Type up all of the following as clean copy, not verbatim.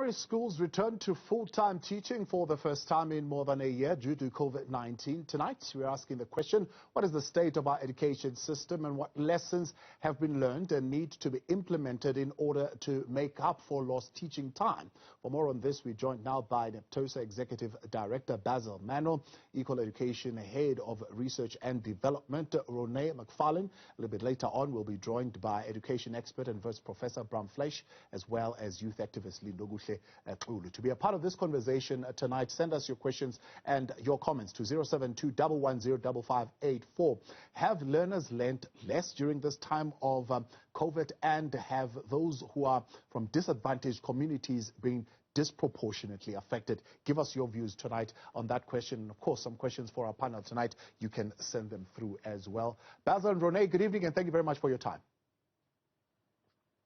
Primary schools return to full-time teaching for the first time in more than a year due to COVID-19. Tonight, we're asking the question, what is the state of our education system and what lessons have been learned and need to be implemented in order to make up for lost teaching time? For more on this, we're joined now by Naptosa Executive Director Basil Manuel, Equal Education Head of Research and Development, Roné, McFarlane. A little bit later on, we'll be joined by education expert and Vice Professor Brahm Fleisch, as well as youth activist Lindokuhle Xulu. To be a part of this conversation tonight, send us your questions and your comments to 072-110-5584. Have learners learnt less during this time of COVID, and have those who are from disadvantaged communities been disproportionately affected? Give us your views tonight on that question. And of course, some questions for our panel tonight. You can send them through as well. Basil and Roné, good evening, and thank you very much for your time.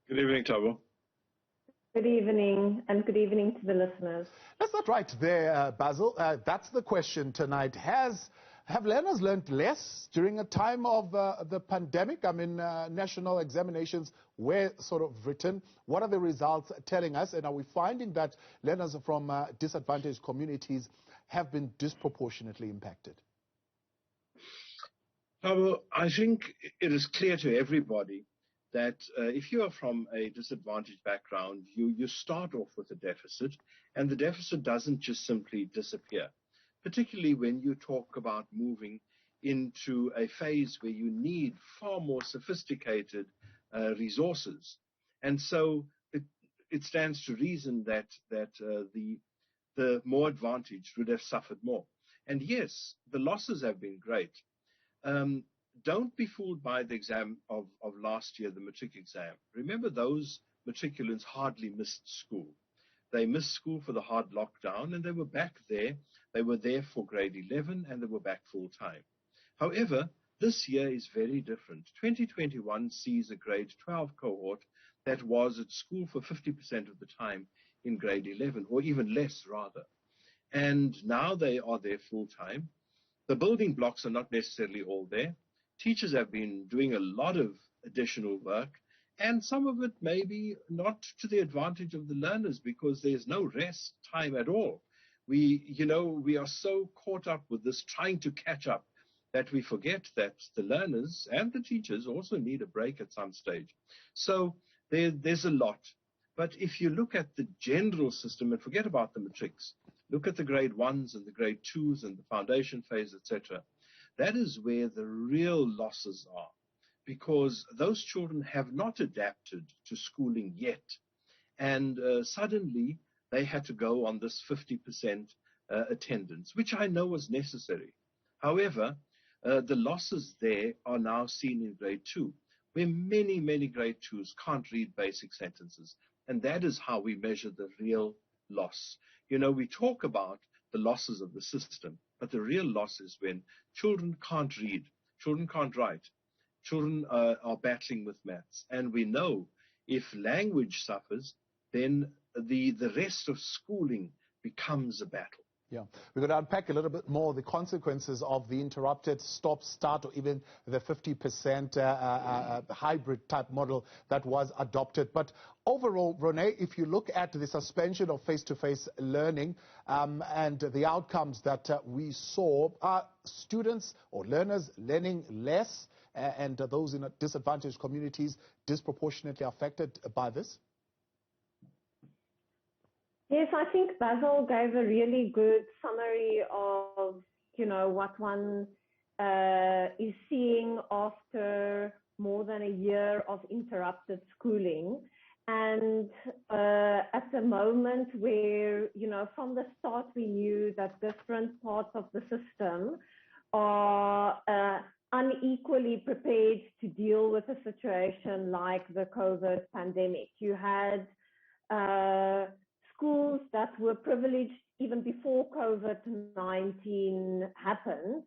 Good evening, Thabo. Good evening, and good evening to the listeners. Let's start right there, Basil. That's the question tonight. Have learners learned less during a time of the pandemic? I mean, national examinations were sort of written. What are the results telling us? And are we finding that learners from disadvantaged communities have been disproportionately impacted? Thabo, I think it is clear to everybody that if you are from a disadvantaged background, you start off with a deficit, and the deficit doesn't just simply disappear, particularly when you talk about moving into a phase where you need far more sophisticated resources. And so it stands to reason that the more advantaged would have suffered more. And yes, the losses have been great. Don't be fooled by the exam of last year, the matric exam. Remember, those matriculants hardly missed school. They missed school for the hard lockdown, and they were back there. They were there for grade 11, and they were back full time. However, this year is very different. 2021 sees a grade 12 cohort that was at school for 50% of the time in grade 11, or even less, rather. And now they are there full time. The building blocks are not necessarily all there. Teachers have been doing a lot of additional work, and some of it may be not to the advantage of the learners because there's no rest time at all. We are so caught up with this trying to catch up that we forget that the learners and the teachers also need a break at some stage. So there's a lot. But if you look at the general system and forget about the matrics, look at the grade 1s and the grade 2s and the foundation phase, etc., that is where the real losses are, because those children have not adapted to schooling yet. And suddenly they had to go on this 50% attendance, which I know was necessary. However, the losses there are now seen in grade 2, where many, many grade 2s can't read basic sentences. And that is how we measure the real loss. We talk about the losses of the system, but the real loss is when children can't read, children can't write, children are battling with maths. And we know if language suffers, then the rest of schooling becomes a battle. Yeah, we're going to unpack a little bit more the consequences of the interrupted stop, start, or even the 50% hybrid type model that was adopted. But overall, Roné, if you look at the suspension of face-to-face learning and the outcomes that we saw, are students or learners learning less and those in disadvantaged communities disproportionately affected by this? Yes, I think Basil gave a really good summary of, what one is seeing after more than a year of interrupted schooling. And at the moment where, from the start we knew that different parts of the system are unequally prepared to deal with a situation like the COVID pandemic. You had schools that were privileged even before COVID-19 happened,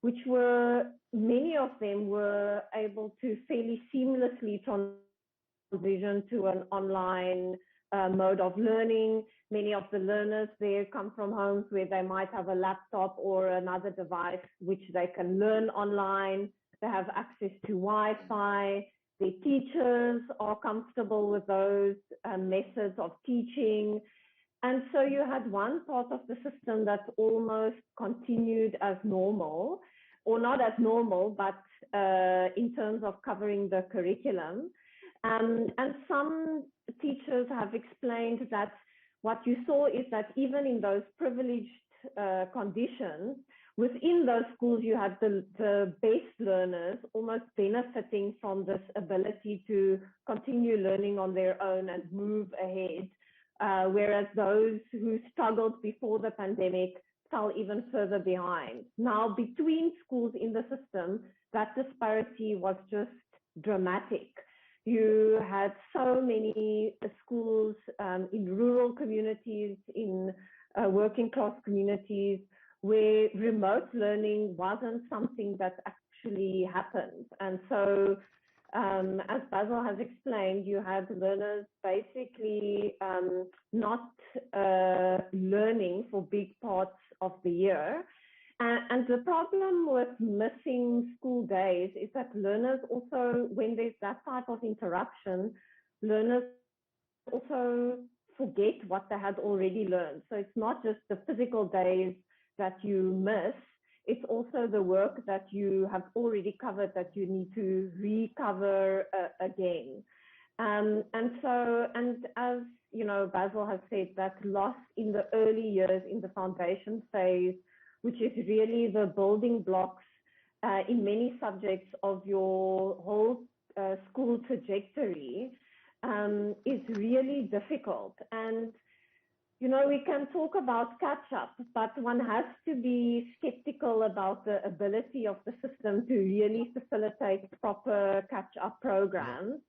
which many of them were able to fairly seamlessly transition to an online mode of learning. Many of the learners there come from homes where they might have a laptop or another device which they can learn online. They have access to Wi-Fi. Their teachers are comfortable with those methods of teaching. And so you had one part of the system that almost continued as normal, or not as normal, but in terms of covering the curriculum. And some teachers have explained that what you saw is that even in those privileged conditions, within those schools, you had the best learners almost benefiting from this ability to continue learning on their own and move ahead, whereas those who struggled before the pandemic fell even further behind. Now, between schools in the system, that disparity was just dramatic. You had so many schools in rural communities, in working class communities, where remote learning wasn't something that actually happened. And so, as Basil has explained, you had learners basically not learning for big parts of the year. And the problem with missing school days is that learners also, when there's that type of interruption, learners also forget what they had already learned. So it's not just the physical days that you miss, it's also the work that you have already covered that you need to recover again. And as you know, Basil has said, that loss in the early years, in the foundation phase, which is really the building blocks in many subjects of your whole school trajectory, is really difficult. And, you know, we can talk about catch-up, but one has to be skeptical about the ability of the system to really facilitate proper catch-up programs.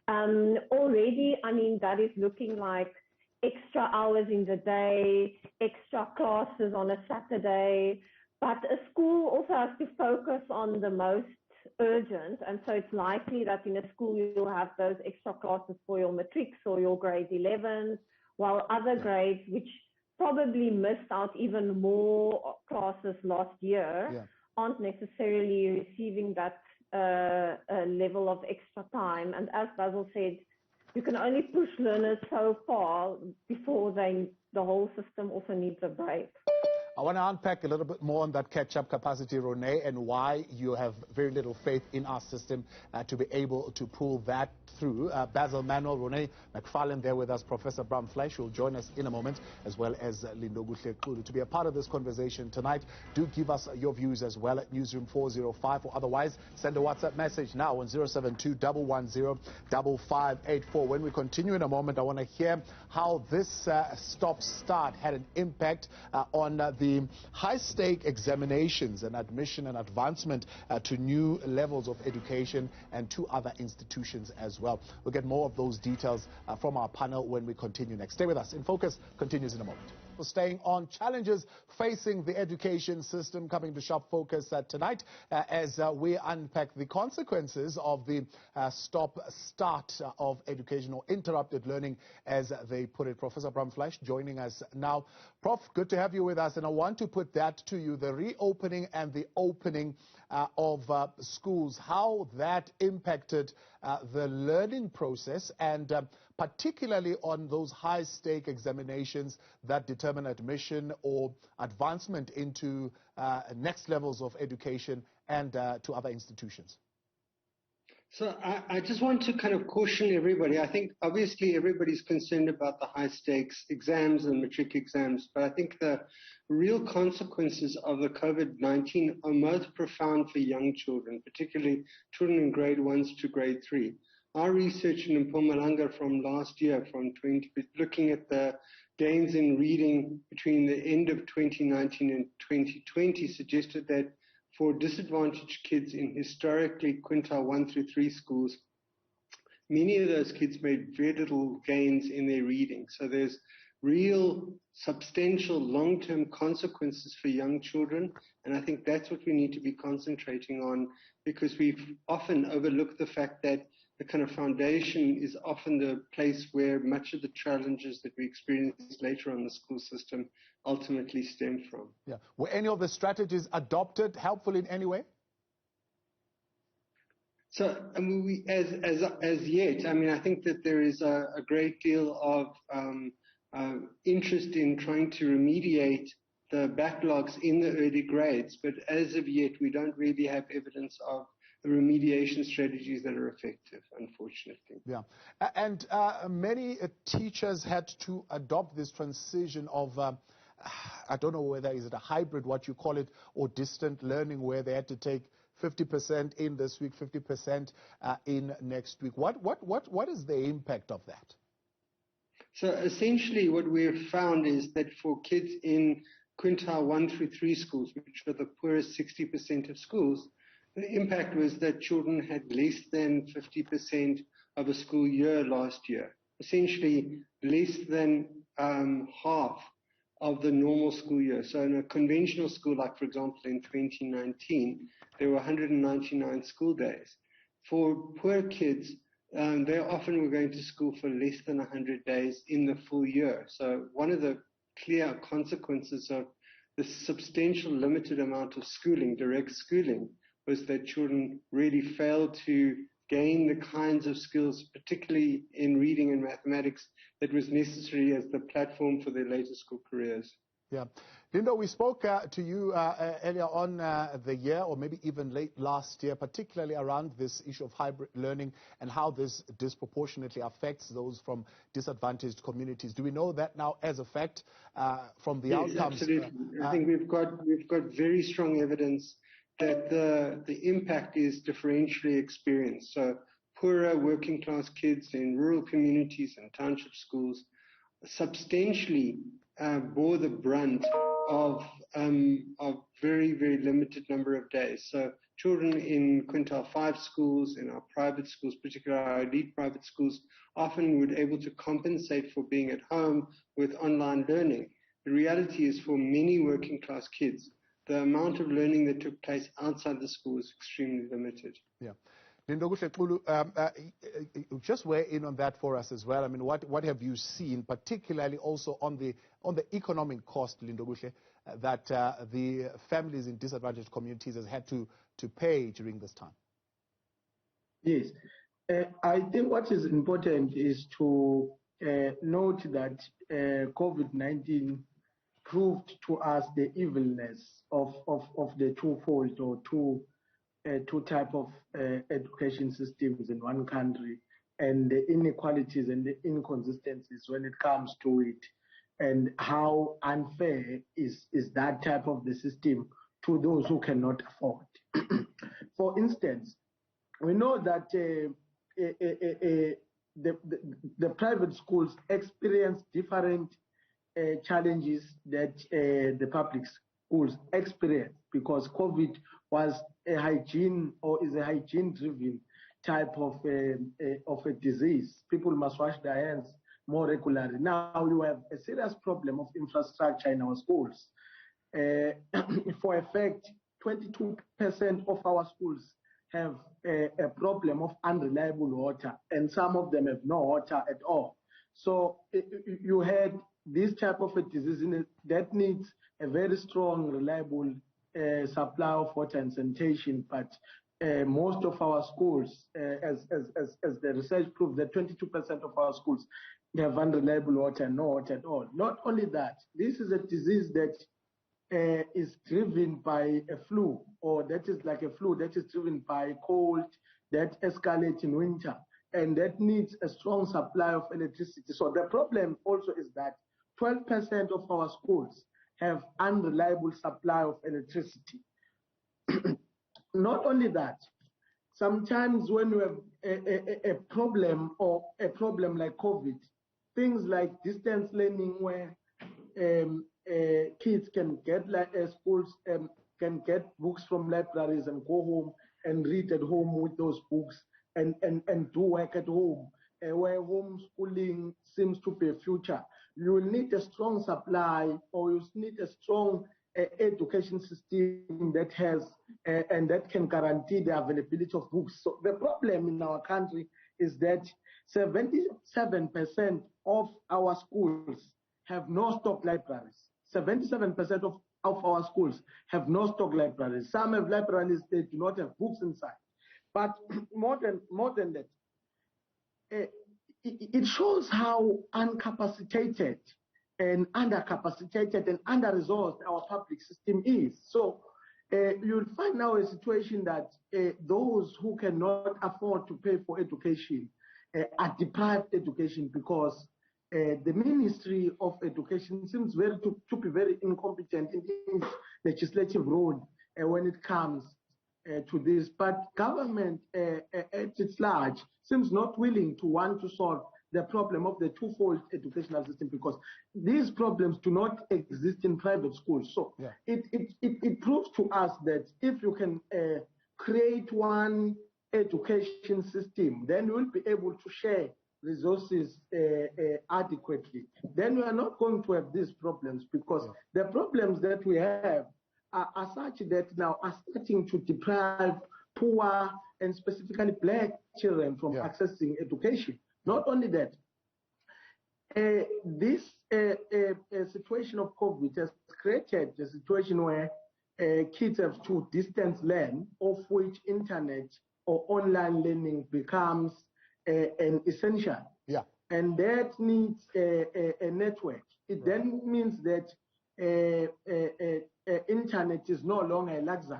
Already, I mean, that is looking like extra hours in the day, extra classes on a Saturday, but a school also has to focus on the most urgent, and so it's likely that in a school you'll have those extra classes for your matrics or your grade 11s, while other grades, which probably missed out even more classes last year, aren't necessarily receiving that level of extra time. And as Basil said, you can only push learners so far before the whole system also needs a break. I want to unpack a little bit more on that catch-up capacity, Roné, and why you have very little faith in our system to be able to pull that through. Basil Manuel, Roné, McFarlane there with us, Professor Brahm Fleisch, who will join us in a moment, as well as Lindokuhle Xulu. To be a part of this conversation tonight, do give us your views as well at Newzroom 405, or otherwise send a WhatsApp message now on 072-110-5584. When we continue in a moment, I want to hear how this stop-start had an impact on the high-stake examinations and admission and advancement to new levels of education and to other institutions as well. We'll get more of those details from our panel when we continue next. Stay with us. In Focus continues in a moment. For staying on, challenges facing the education system coming to sharp focus tonight as we unpack the consequences of the stop-start of education, or interrupted learning, as they put it. Professor Brahm Fleisch joining us now. Prof, good to have you with us, and I want to put that to you, the reopening and the opening of schools, how that impacted the learning process, and particularly on those high-stake examinations that determine admission or advancement into next levels of education and to other institutions. So I just want to kind of caution everybody. I think obviously everybody's concerned about the high-stakes exams and matric exams, but I think the real consequences of the COVID-19 are most profound for young children, particularly children in grade 1s to grade 3. Our research in Mpumalanga from last year, looking at the gains in reading between the end of 2019 and 2020, suggested that for disadvantaged kids in historically quintile 1 through 3 schools, many of those kids made very little gains in their reading. So there's real substantial long-term consequences for young children, and I think that's what we need to be concentrating on, because we've often overlooked the fact that the kind of foundation is often the place where much of the challenges that we experience later on in the school system ultimately stem from. Yeah. Were any of the strategies adopted helpful in any way? So, I mean, as yet, I mean, I think that there is a great deal of interest in trying to remediate the backlogs in the early grades, but as of yet, we don't really have evidence of the remediation strategies that are effective, unfortunately. Yeah, and many teachers had to adopt this transition of, I don't know whether is it a hybrid, what you call it, or distant learning, where they had to take 50% in this week, 50% in next week. What is the impact of that? So essentially what we have found is that for kids in quintile 1 through 3 schools, which are the poorest 60% of schools, the impact was that children had less than 50% of a school year last year, essentially less than half of the normal school year. So in a conventional school, like for example in 2019, there were 199 school days. For poor kids, they often were going to school for less than 100 days in the full year. So one of the clear consequences of the substantial limited amount of schooling, direct schooling, was that children really failed to gain the kinds of skills, particularly in reading and mathematics, that was necessary as the platform for their later school careers. Yeah. Lindo, we spoke to you earlier on the year, or maybe even late last year, particularly around this issue of hybrid learning and how this disproportionately affects those from disadvantaged communities. Do we know that now as a fact from the outcomes? Absolutely. I think we've got very strong evidence that the impact is differentially experienced. So poorer working class kids in rural communities and township schools substantially bore the brunt of very, very limited number of days. So children in quintile 5 schools, in our private schools, particularly our elite private schools, often were able to compensate for being at home with online learning. The reality is for many working class kids, the amount of learning that took place outside the school is extremely limited. Yeah. Lindokuhle Xulu, just weigh in on that for us as well. I mean, what have you seen, particularly also on the economic cost, Lindokuhle, that the families in disadvantaged communities has had to pay during this time? Yes. I think what is important is to note that COVID-19 proved to us the evilness of the twofold or two type of education systems in one country, and the inequalities and the inconsistencies when it comes to it, and how unfair is that type of the system to those who cannot afford. For instance, we know that the private schools experience different challenges that the public schools experience, because COVID was a hygiene or is a hygiene-driven type of a disease. People must wash their hands more regularly. Now you have a serious problem of infrastructure in our schools. For a fact, 22% of our schools have a problem of unreliable water, and some of them have no water at all. So you had this type of a disease that needs a very strong, reliable supply of water and sanitation, but most of our schools, as the research proves, that 22% of our schools have unreliable water and no water at all. Not only that, this is a disease that is driven by a flu, or that is like a flu that is driven by cold that escalates in winter, and that needs a strong supply of electricity. So the problem also is that 12% of our schools have unreliable supply of electricity. Not only that, sometimes when you have a problem or a problem like COVID, things like distance learning, where kids can get schools can get books from libraries and go home and read at home with those books and do work at home, where homeschooling seems to be a future. You will need a strong supply, or you need a strong education system that has and that can guarantee the availability of books. So the problem in our country is that 77% of our schools have no stock libraries. 77% of our schools have no stock libraries. Some have libraries that do not have books inside. But more than that, it shows how incapacitated and undercapacitated and under-resourced our public system is. So you'll find now a situation that those who cannot afford to pay for education are deprived education because the Ministry of Education seems to be very incompetent in its legislative role when it comes to this. But government at its large seems not willing to want to solve the problem of the twofold educational system because these problems do not exist in private schools. So it proves to us that if you can create one education system, then we'll be able to share resources adequately. Then we are not going to have these problems because the problems that we have are such that now are starting to deprive poor and specifically black children from accessing education. Not only that, this situation of COVID has created a situation where kids have to distance learn, of which internet or online learning becomes an essential. And that needs a network. It then means that internet is no longer a luxury,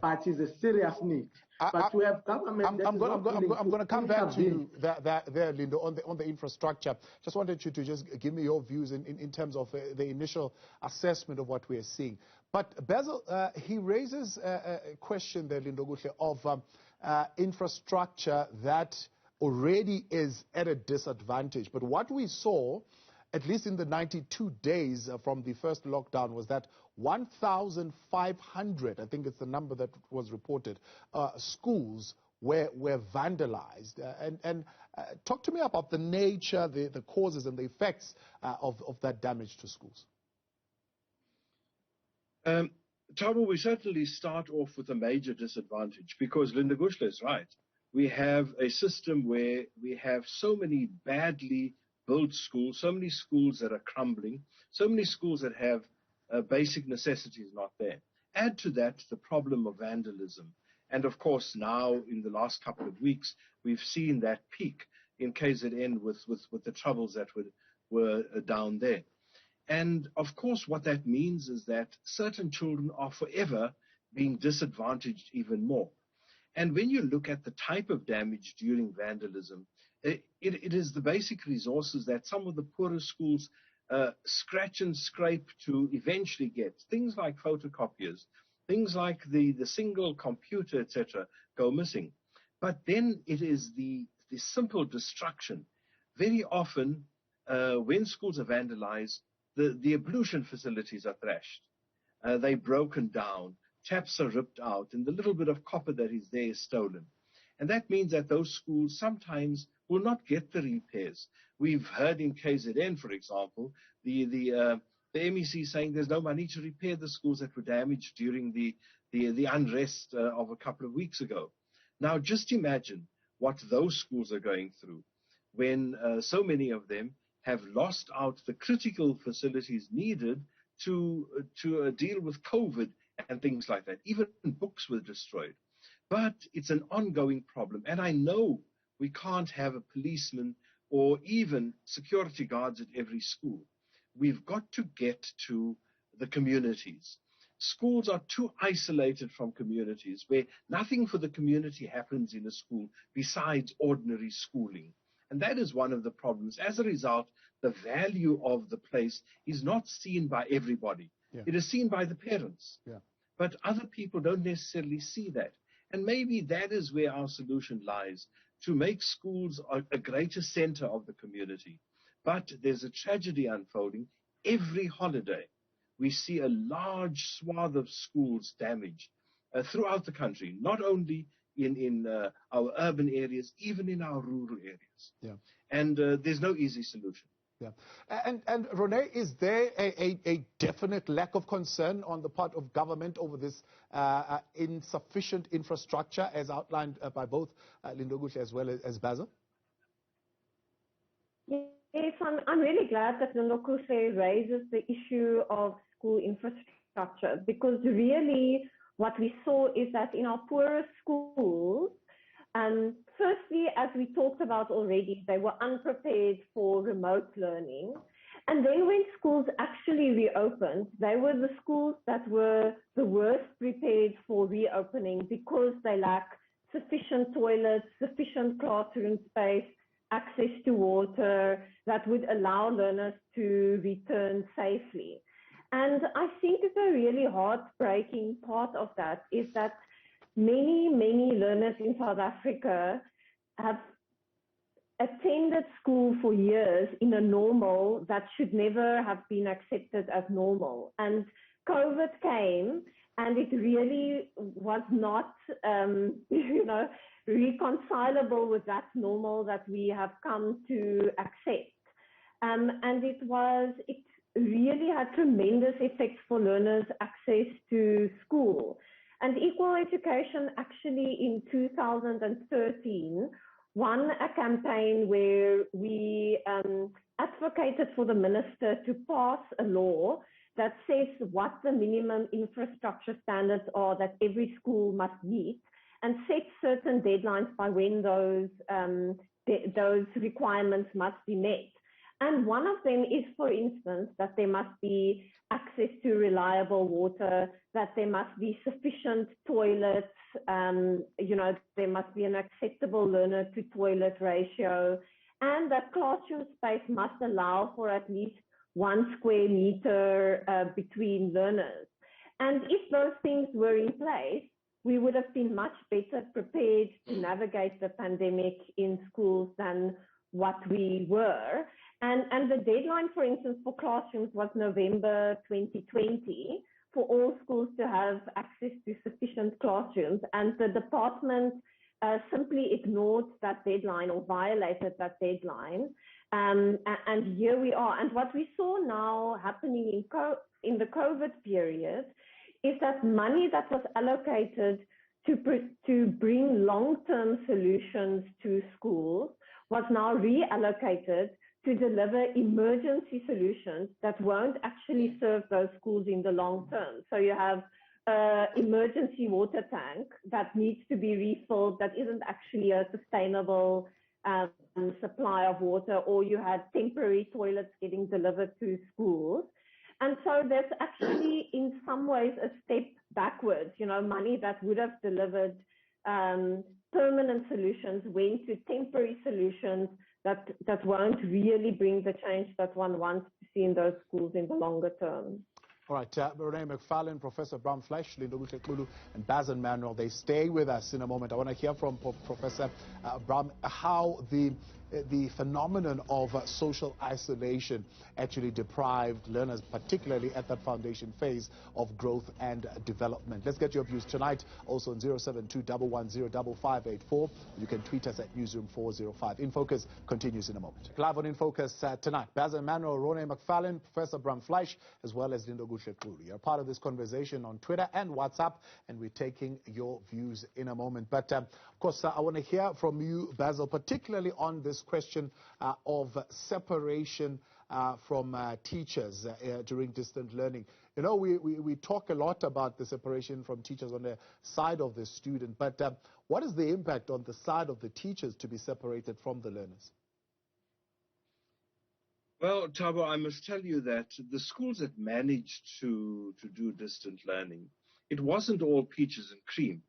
but is a serious need. But we have government I'm going to come back to you there, Lindo, on the infrastructure. Just wanted you to just give me your views in terms of the initial assessment of what we are seeing. But Basil, he raises a question there, Lindokuhle, of infrastructure that already is at a disadvantage. But what we saw, at least in the 92 days from the first lockdown, was that 1,500, I think it's the number that was reported, schools were vandalized. And talk to me about the nature, the causes and the effects of that damage to schools. Thabo, we certainly start off with a major disadvantage because Lindokuhle is right. We have a system where we have so many badly built schools, so many schools that are crumbling, so many schools that have basic necessities not there. Add to that the problem of vandalism. And of course, now in the last couple of weeks, we've seen that peak in KZN with the troubles that were down there. And of course, what that means is that certain children are forever being disadvantaged even more. And when you look at the type of damage during vandalism, it is the basic resources that some of the poorer schools scratch and scrape to eventually get. Things like photocopiers, things like the single computer, etc., go missing. But then it is the simple destruction. Very often, when schools are vandalized, the ablution facilities are thrashed. They're broken down. Taps are ripped out, and the little bit of copper that is there is stolen. And that means that those schools sometimes will not get the repairs. We've heard in KZN, for example, the MEC saying there's no money to repair the schools that were damaged during the unrest of a couple of weeks ago. Now, just imagine what those schools are going through when so many of them have lost out the critical facilities needed to deal with COVID and things like that. Even books were destroyed. But it's an ongoing problem. And I know we can't have a policeman or even security guards at every school. We've got to get to the communities. Schools are too isolated from communities where nothing for the community happens in a school besides ordinary schooling. And that is one of the problems. As a result, the value of the place is not seen by everybody. It is seen by the parents. But other people don't necessarily see that. And maybe that is where our solution lies, to make schools a greater center of the community. But there's a tragedy unfolding. Every holiday, we see a large swath of schools damaged throughout the country, not only in our urban areas, even in our rural areas. And there's no easy solution. And Roné, is there a definite lack of concern on the part of government over this insufficient infrastructure as outlined by both Lindokuhle as well as Basil? Yes, I'm really glad that Lindokuhle raises the issue of school infrastructure, because really what we saw is that in our poorer schools, firstly, as we talked about already, they were unprepared for remote learning. And then when schools actually reopened, they were the schools that were the worst prepared for reopening because they lack sufficient toilets, sufficient classroom space, access to water that would allow learners to return safely. And I think the really heartbreaking part of that is that many, many learners in South Africa have attended school for years in a normal that should never have been accepted as normal. And COVID came, and it really was not, reconcilable with that normal that we have come to accept. And it really had tremendous effects for learners' access to school. And Equal Education actually in 2013 won a campaign where we advocated for the minister to pass a law that says what the minimum infrastructure standards are that every school must meet, and set certain deadlines by when those requirements must be met. And one of them is, for instance, that there must be access to reliable water, that there must be sufficient toilets, there must be an acceptable learner to toilet ratio, and that classroom space must allow for at least 1 square meter between learners. And if those things were in place, we would have been much better prepared to navigate the pandemic in schools than what we were. And the deadline, for instance, for classrooms was November 2020 for all schools to have access to sufficient classrooms. And the department simply ignored that deadline or violated that deadline. And here we are. And what we saw now happening in the COVID period is that money that was allocated to bring long-term solutions to schools was now reallocated to deliver emergency solutions that won't actually serve those schools in the long term. So you have an emergency water tank that needs to be refilled that isn't actually a sustainable supply of water, or you had temporary toilets getting delivered to schools. And so that's actually in some ways a step backwards. Money that would have delivered permanent solutions went to temporary solutions that won't really bring the change that one wants to see in those schools in the longer term. All right, Roné, McFarlane, Professor Brahm Fleisch, Lindokuhle Xulu, and Basil Manuel, they stay with us in a moment. I want to hear from Professor Brahm how the phenomenon of social isolation actually deprived learners, particularly at that foundation phase, of growth and development. Let's get your views tonight, also on 072-110-5584. You can tweet us at Newzroom 405. In Focus continues in a moment. Live on In Focus tonight, Basil Manuel, Roné McFarlane, Professor Brahm Fleisch, as well as Lindokuhle Xulu. You're part of this conversation on Twitter and WhatsApp, and we're taking your views in a moment. But, of course, I want to hear from you, Basil, particularly on this question of separation from teachers during distant learning. We talk a lot about the separation from teachers on the side of the student, but what is the impact on the side of the teachers to be separated from the learners? Well, Thabo, I must tell you that the schools that managed to do distant learning, it wasn't all peaches and cream.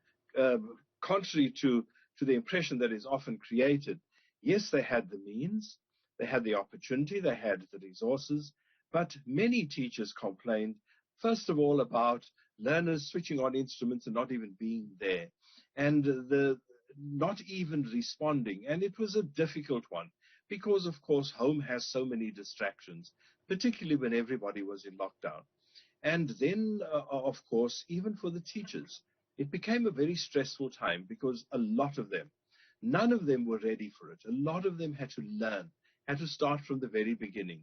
Contrary to the impression that is often created, yes, they had the means, they had the opportunity, they had the resources, but many teachers complained, first of all, about learners switching on instruments and not even being there, and the not even responding. And it was a difficult one because, of course, home has so many distractions, particularly when everybody was in lockdown. And then, of course, even for the teachers, it became a very stressful time because a lot of them, none of them were ready for it. A lot of them had to learn, had to start from the very beginning.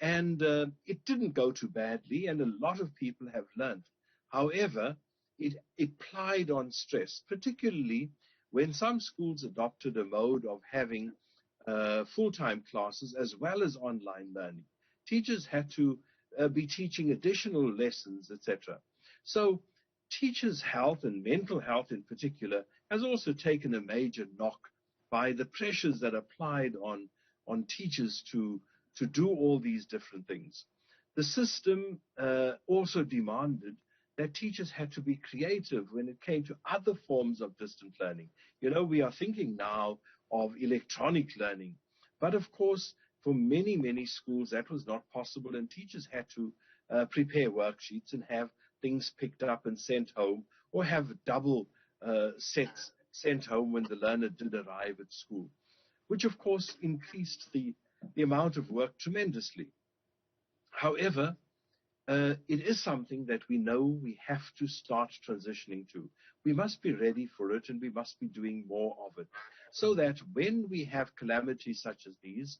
And it didn't go too badly, and a lot of people have learned. However, it plied on stress, particularly when some schools adopted a mode of having full-time classes as well as online learning. Teachers had to be teaching additional lessons, etc. So teachers' health and mental health in particular has also taken a major knock by the pressures that applied on teachers to to do all these different things. The system also demanded that teachers had to be creative when it came to other forms of distant learning. You know, we are thinking now of electronic learning, but of course, for many, many schools, that was not possible, and teachers had to prepare worksheets and have things picked up and sent home, or have double sets sent home when the learner did arrive at school, which of course increased the amount of work tremendously. However, it is something that we know we have to start transitioning to. We must be ready for it, and we must be doing more of it, so that when we have calamities such as these,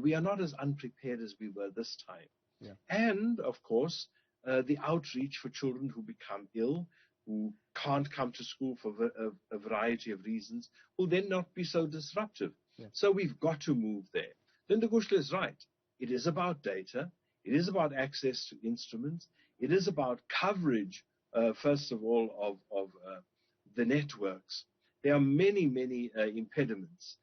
we are not as unprepared as we were this time. Yeah. And, of course, the outreach for children who become ill, who can't come to school for a variety of reasons, will then not be so disruptive. Yeah. So we've got to move there. Lindokuhle is right. It is about data. It is about access to instruments. It is about coverage, first of all, of the networks. There are many, many impediments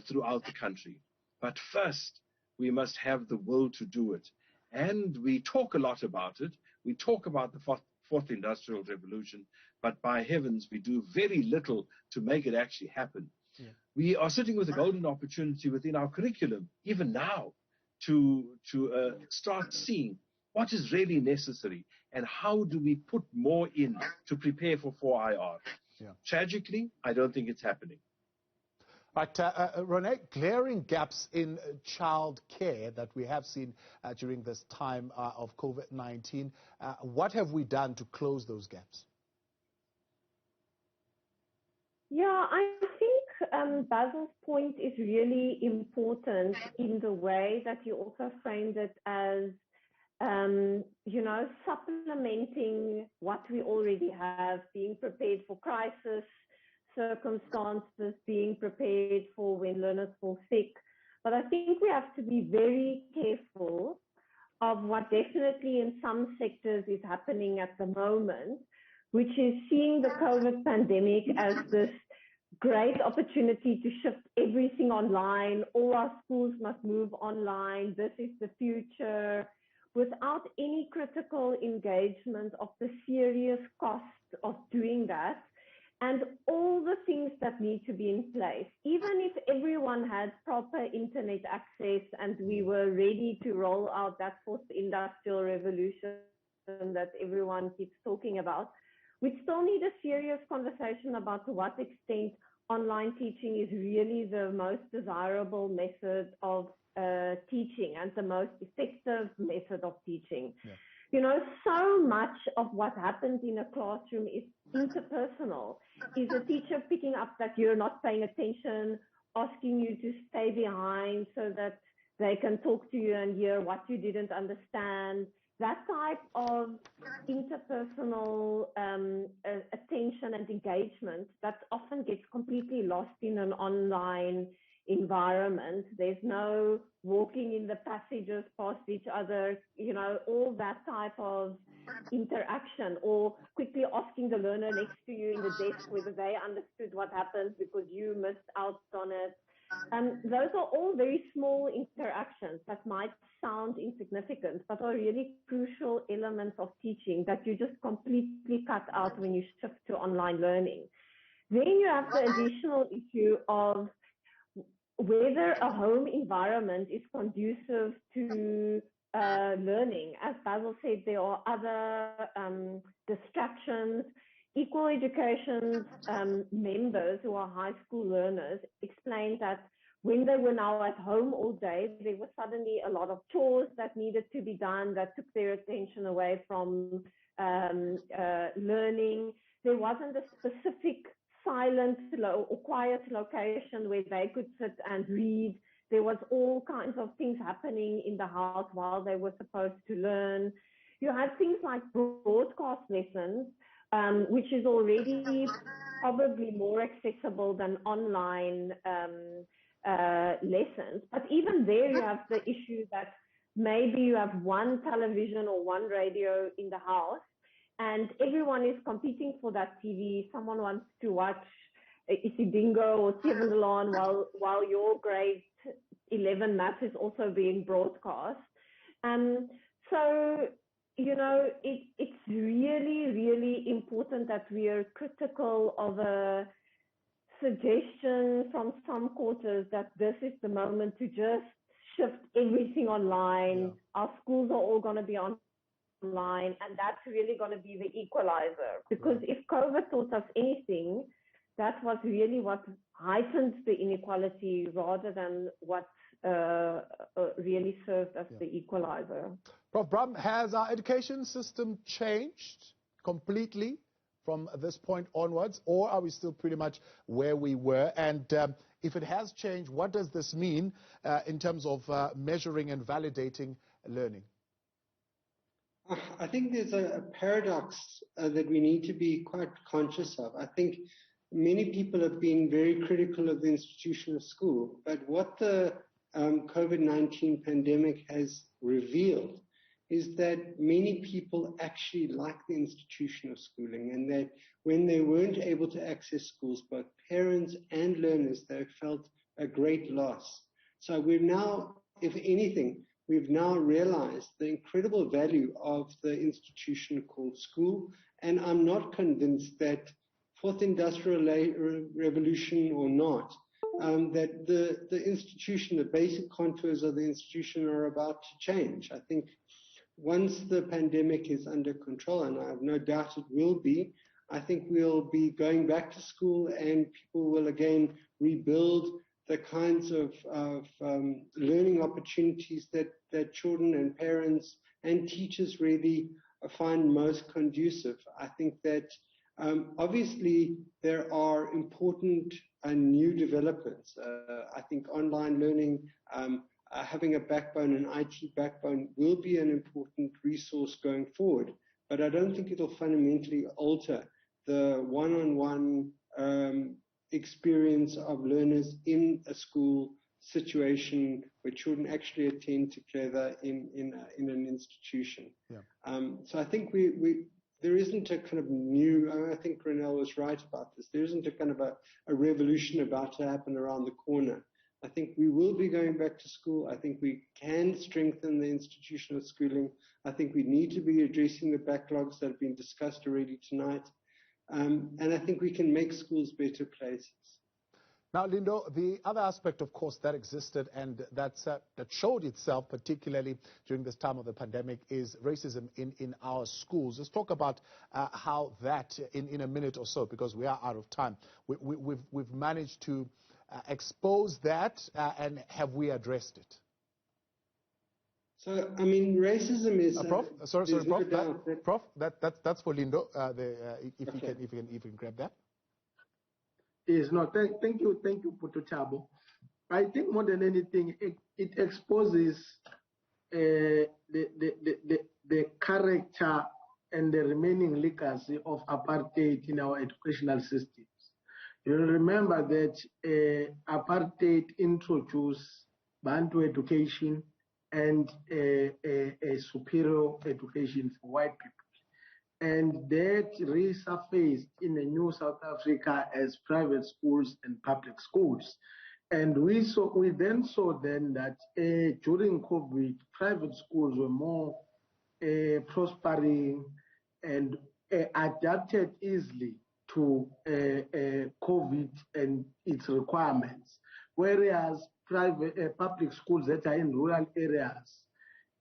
throughout the country. But first, we must have the will to do it. And we talk a lot about it. We talk about the fourth industrial revolution, but by heavens, we do very little to make it actually happen. Yeah. We are sitting with a golden opportunity within our curriculum, even now, to start seeing what is really necessary and how do we put more in to prepare for 4IR. Yeah. Tragically, I don't think it's happening. But, Roné, glaring gaps in child care that we have seen during this time of COVID-19, what have we done to close those gaps? Yeah, I think Basil's point is really important in the way that you also framed it as, supplementing what we already have, being prepared for crisis circumstances, being prepared for when learners fall sick. But I think we have to be very careful of what definitely in some sectors is happening at the moment, which is seeing the COVID pandemic as this great opportunity to shift everything online. All our schools must move online. This is the future, without any critical engagement of the serious cost of doing that and all the things that need to be in place. Even if everyone had proper internet access and we were ready to roll out that fourth industrial revolution that everyone keeps talking about, we still need a serious conversation about to what extent online teaching is really the most desirable method of teaching and the most effective method of teaching. Yeah. You know, so much of what happens in a classroom is interpersonal. Is a teacher picking up that you're not paying attention, asking you to stay behind so that they can talk to you and hear what you didn't understand. That type of interpersonal attention and engagement that often gets completely lost in an online environment. There's no walking in the passages past each other, you know, all that type of interaction, or quickly asking the learner next to you in the desk whether they understood what happened because you missed out on it. Those are all very small interactions that might sound insignificant, but are really crucial elements of teaching that you just completely cut out when you shift to online learning. Then you have the additional issue of whether a home environment is conducive to learning. As Basil said, there are other distractions. Equal Education members who are high school learners explained that when they were now at home all day, there was suddenly a lot of chores that needed to be done that took their attention away from learning. There wasn't a specific silent or quiet location where they could sit and read. There was all kinds of things happening in the house while they were supposed to learn. You had things like broadcast lessons, which is already probably more accessible than online lessons. But even there you have the issue that maybe you have one television or one radio in the house and everyone is competing for that TV. Someone wants to watch Isidingo or Siebendelon while your grade 11 math is also being broadcast. So, you know, it's really, really important that we are critical of a suggestion from some quarters that this is the moment to just shift everything online. Yeah. Our schools are all going to be online, and that's really going to be the equalizer. Because if COVID taught us anything, that was really what heightened the inequality rather than what really served as the equalizer. Prof. Brahm, has our education system changed completely from this point onwards, or are we still pretty much where we were? And if it has changed, what does this mean in terms of measuring and validating learning? I think there's a paradox that we need to be quite conscious of. I think many people have been very critical of the institution of school, but what the COVID-19 pandemic has revealed is that many people actually like the institution of schooling, and that when they weren't able to access schools, both parents and learners, they felt a great loss. So we've now, if anything, we've now realized the incredible value of the institution called school, and I'm not convinced that Fourth Industrial Revolution or not, that the institution, the basic contours of the institution are about to change. I think once the pandemic is under control, and I have no doubt it will be, I think we'll be going back to school and people will again rebuild the kinds of learning opportunities that children and parents and teachers really find most conducive. I think that obviously there are important new developments. I think online learning, having a backbone, an IT backbone, will be an important resource going forward. But I don't think it'll fundamentally alter the one-on-one experience of learners in a school situation where children actually attend together in an institution. Yeah. So I think there isn't a kind of new, I think Roné was right about this, there isn't a kind of a revolution about to happen around the corner. I think we will be going back to school. I think we can strengthen the institution of schooling. I think we need to be addressing the backlogs that have been discussed already tonight. And I think we can make schools better places. Now, Lindo, the other aspect, of course, that existed and that showed itself, particularly during this time of the pandemic, is racism in our schools. Let's talk about how that, in a minute or so, because we are out of time, we've managed to expose that, and have we addressed it? So, I mean, racism is... Prof, sorry, Prof, Prof, that's for Lindo, if you can grab that. Yes, no, thank you, Pututabo. I think more than anything, it exposes the character and the remaining legacy of apartheid in our educational systems. You remember that apartheid introduced Bantu education and a superior education for white people. And that resurfaced in the new South Africa as private schools and public schools. And we then saw that during COVID, private schools were more prospering and adapted easily to COVID and its requirements, whereas public schools that are in rural areas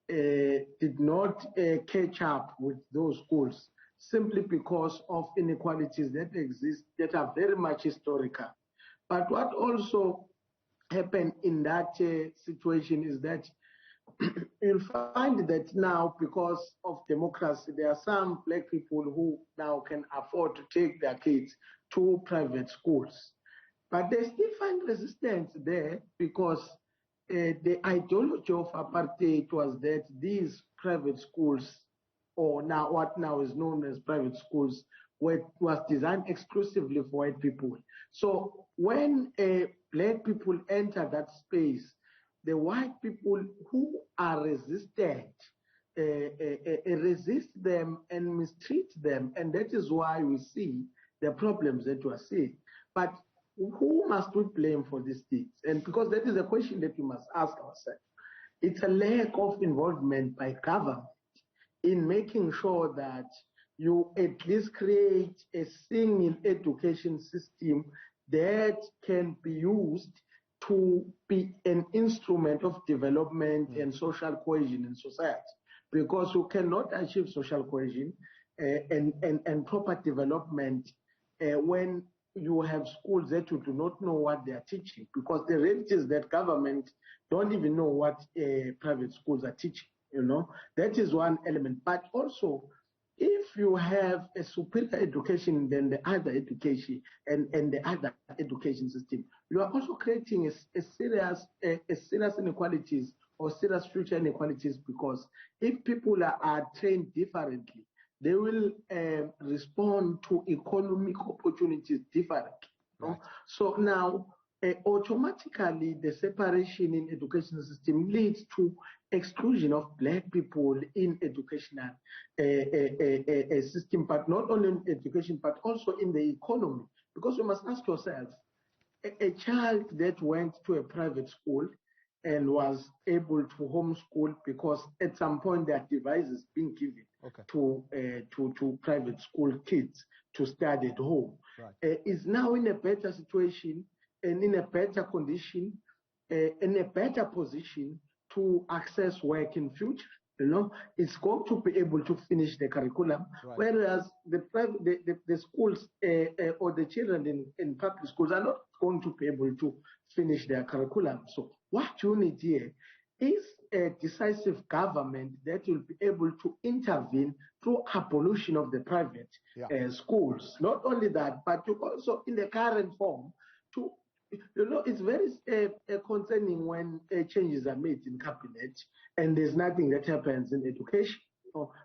did not catch up with those schools, simply because of inequalities that exist that are very much historical. But what also happened in that situation is that you'll find that now, because of democracy, there are some black people who now can afford to take their kids to private schools. But they still find resistance there because the ideology of apartheid was that these private schools, or now what now is known as private schools, was designed exclusively for white people. So when black people enter that space, the white people who are resistant resist them and mistreat them, and that is why we see the problems that we are seeing. But who must we blame for these things? And because that is a question that we must ask ourselves. It's a lack of involvement by government in making sure that you at least create a single education system that can be used to be an instrument of development and social cohesion in society. Because you cannot achieve social cohesion and proper development when you have schools that you do not know what they are teaching, because the reality is that government don't even know what private schools are teaching. That is one element. But also, if you have a superior education than the other education and the other education system, you are also creating a serious inequalities or serious future inequalities, because if people are trained differently, they will respond to economic opportunities differently. Right. So now, automatically, the separation in education system leads to exclusion of black people in educational system, but not only in education, but also in the economy. Because you must ask yourself, a child that went to a private school and was able to homeschool, because at some point there are devices being given to private school kids to study at home, is now in a better situation and in a better condition, in a better position to access work in future. It's going to be able to finish the curriculum, whereas the schools or the children in public schools are not going to be able to finish their curriculum. So what you need here is a decisive government that will be able to intervene through abolition of the private schools. Not only that, but to also in the current form to it's very concerning when changes are made in cabinet and there's nothing that happens in education.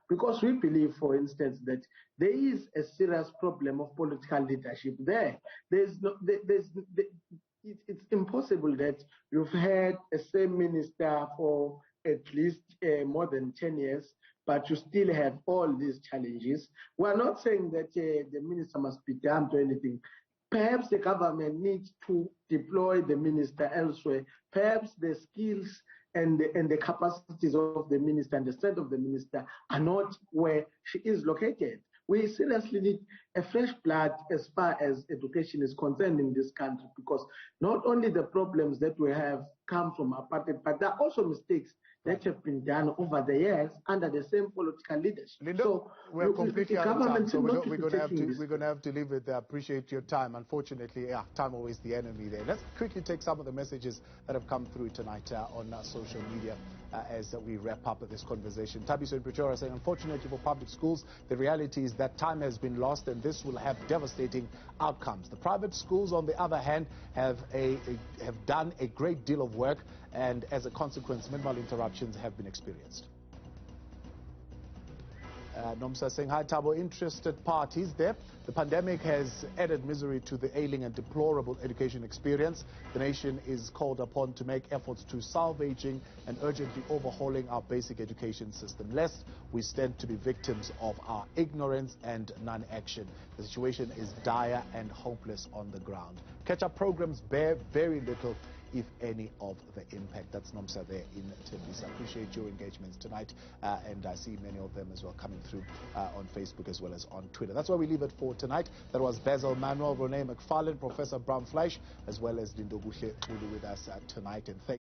Because we believe, for instance, that there is a serious problem of political leadership there. It's impossible that you've had a same minister for at least more than 10 years, but you still have all these challenges. We're not saying that the minister must be dumped or anything. Perhaps the government needs to deploy the minister elsewhere. Perhaps the skills and the capacities of the minister and the strength of the minister are not where she is located. We seriously need a fresh blood as far as education is concerned in this country, because not only the problems that we have come from apartheid, but there are also mistakes that have been done over the years under the same political leadership. Lindo, so we're completely out of time, so we're going to have to leave it there. Appreciate your time. Unfortunately, time always the enemy there. Let's quickly take some of the messages that have come through tonight on social media as we wrap up this conversation. Tabiso in Pretoria saying, unfortunately for public schools, the reality is that time has been lost and this will have devastating outcomes. The private schools, on the other hand, have done a great deal of work, and as a consequence, minimal interruptions have been experienced. Nomsa saying, hi Tabo, interested parties there. The pandemic has added misery to the ailing and deplorable education experience. The nation is called upon to make efforts to salvaging and urgently overhauling our basic education system, lest we stand to be victims of our ignorance and non-action. The situation is dire and hopeless on the ground. Catch-up programs bear very little, if any, of the impact. That's Nomsa there in Tembisa. Appreciate your engagements tonight, and I see many of them as well coming through on Facebook as well as on Twitter. That's where we leave it for tonight. That was Basil Manuel, Roné, McFarlane, Professor Brahm Fleisch, as well as Lindokuhle Xulu with us tonight. And thank